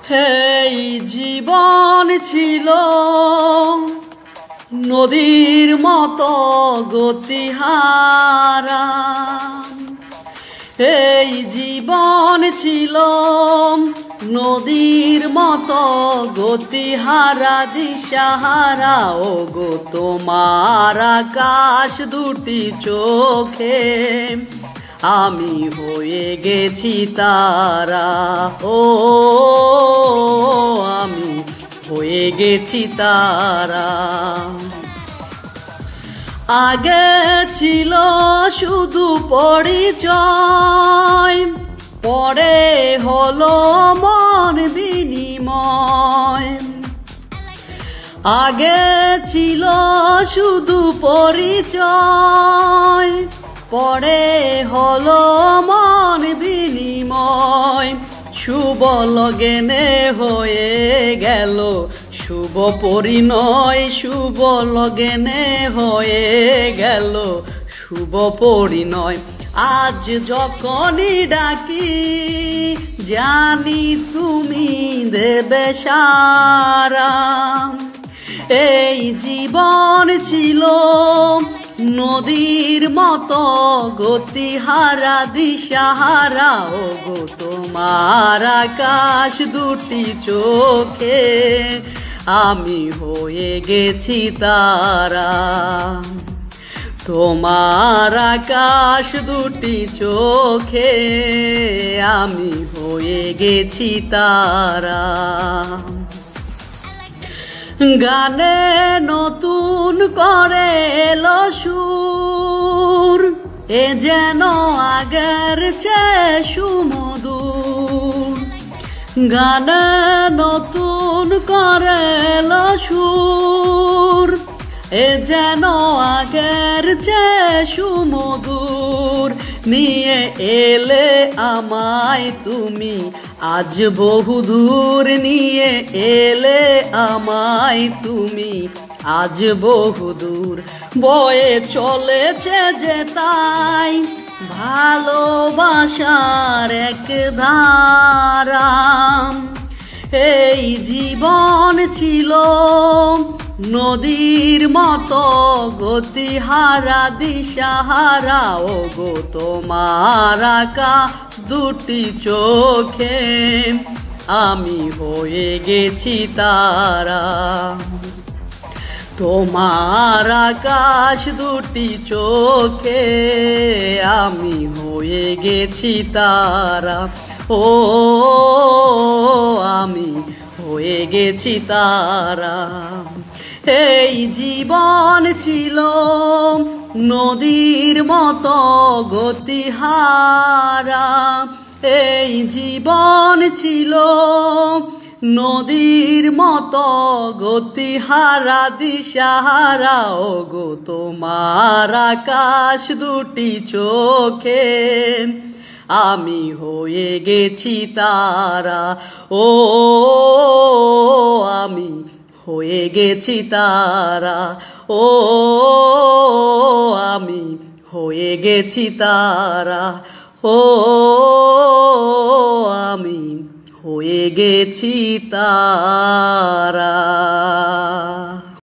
এই জীবন ছিল নদীর মতো গতিহারা, এই জীবন ছিল নদীর মতো গতিহারা দিশাহারা। ও গো তোমার আকাশ দুটি চোখে আমি হয়ে গেছি তারা। ও আমি হয়ে গেছি তারা। আগে ছিল শুধু পরিচয়, পরে হলো মন বিনিময়। আগে ছিল শুধু পরিচয়, পরে হলো মন বিনিময়। শুভ লগনে হয়ে গেল শুভ পরিণয়, শুভ লগনে হয়ে গেল শুভ পরিণয়। আজ যখনই ডাকি জানি তুমি দেবে সারা। এই জীবন ছিল নদীর মতো গতিহারা দিশাহারা। ও গো তোমার আকাশ দুটি চোখে আমি হয়ে গেছি তারা। তোমার আকাশ দুটি চোখে আমি হয়ে গেছি তারা। গানে নতুন করে এলো সুর, এ যেন আগের চেয়ে সুমধুর। গানে নতুন করে এলো সুর, এ যেন আগের চেয়ে সুমধুর। নিয়ে এলে আমায় তুমি আজ বহুদূর, নিয়ে এলে আমায় তুমি আজ বহুদূর। বয়ে চলেছে যে তাই ভালোবাসার এক ধারা। এই জীবন ছিল নদীর মতো গতিহারা দিশাহারা। ও গো তোমার আকাশ দুটি চোখে আমি হয়ে গেছি তারা। তোমার আকাশ দুটি চোখে আমি হয়ে গেছি তারা। ও আমি হয়ে গেছি তারা। এই জীবন ছিল নদীর মতো গতিহারা, এই জীবন ছিল নদীর মতো গতিহারা দিশাহারা। ও গো তোমার আকাশ দুটি চোখে আমি হয়ে গেছি তারা। ও আমি হয়ে গেছি তারা। ও আমি হয়ে গেছি তারা। ও আমি হয়ে গেছি তারা।